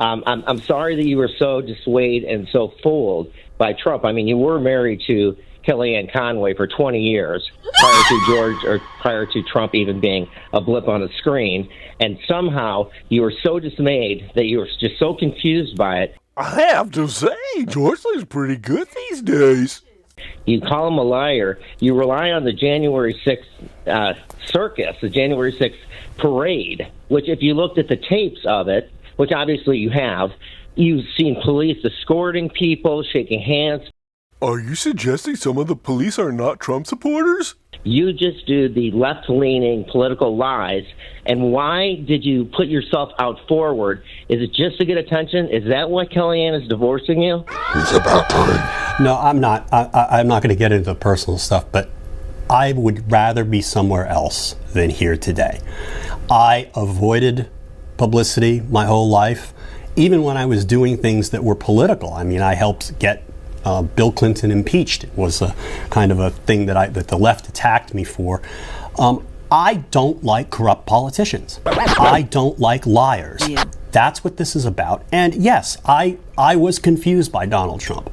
I'm sorry that you were so dissuaded and so fooled by Trump. I mean, you were married to Kellyanne Conway for 20 years prior to Trump even being a blip on the screen. And somehow you were so dismayed that you were just so confused by it. I have to say, Joycelyn's pretty good these days. You call him a liar. You rely on the January 6th circus, the January 6th parade, which if you looked at the tapes of it, which obviously you have, you've seen police escorting people, shaking hands. Are you suggesting some of the police are not Trump supporters? You just do the left-leaning political lies. And why did you put yourself out forward? Is it just to get attention? Is that why Kellyanne is divorcing you? It's about time. No, I'm not. I'm not going to get into the personal stuff, but I would rather be somewhere else than here today. I avoided publicity my whole life, even when I was doing things that were political. I mean, I helped get Bill Clinton impeached. It was a kind of a thing that the left attacked me for. I don't like corrupt politicians. I don't like liars. Yeah. That's what this is about. And yes, I was confused by Donald Trump.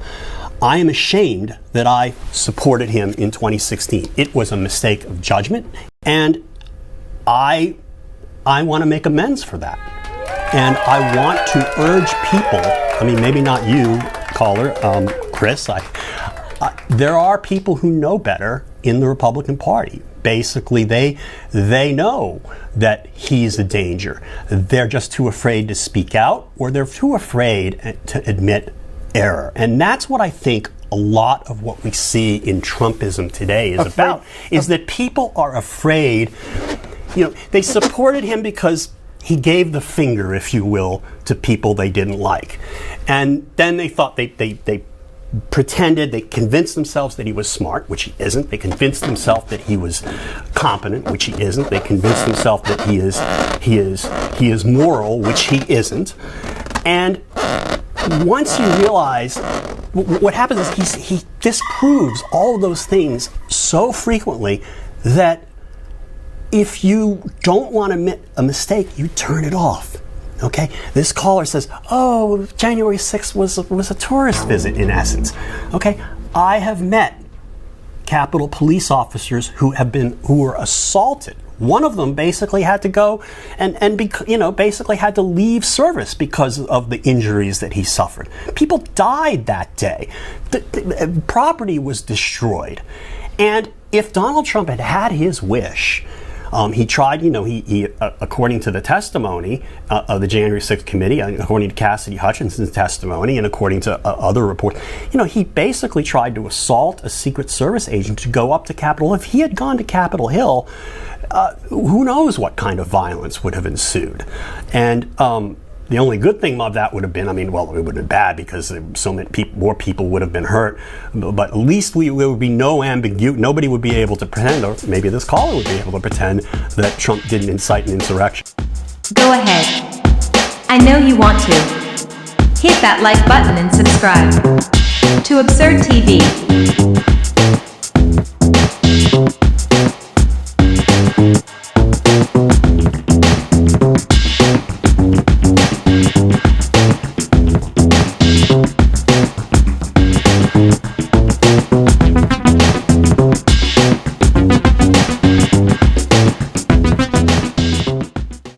I am ashamed that I supported him in 2016. It was a mistake of judgment, and I want to make amends for that. And I want to urge people, I mean, maybe not you, caller, Chris, there are people who know better in the Republican Party. Basically, they know that he's a danger. They're just too afraid to speak out, or they're too afraid to admit error. And that's what I think a lot of what we see in Trumpism today is about, is that people are afraid. You know, they supported him because he gave the finger, if you will, to people they didn't like. And then they thought they pretended, they convinced themselves that he was smart, which he isn't. They convinced themselves that he was competent, which he isn't. They convinced themselves that he is moral, which he isn't. And once you realize what happens is he disproves all of those things so frequently that if you don't want to admit a mistake, you turn it off. Okay? This caller says, oh, January 6th was a tourist visit, in essence. Okay? I have met Capitol police officers who were assaulted. One of them basically had to go and basically had to leave service because of the injuries that he suffered. People died that day. The property was destroyed. And if Donald Trump had had his wish, he tried, he according to the testimony of the January 6th committee, according to Cassidy Hutchinson's testimony, and according to other reports, he basically tried to assault a Secret Service agent to go up to Capitol Hill. If he had gone to Capitol Hill, who knows what kind of violence would have ensued. And the only good thing of that would have been, it would have been bad because so many more people would have been hurt, but at least there would be no ambiguity. Nobody would be able to pretend, or maybe this caller would be able to pretend, that Trump didn't incite an insurrection. Go ahead. I know you want to. Hit that like button and subscribe to Absurd TV.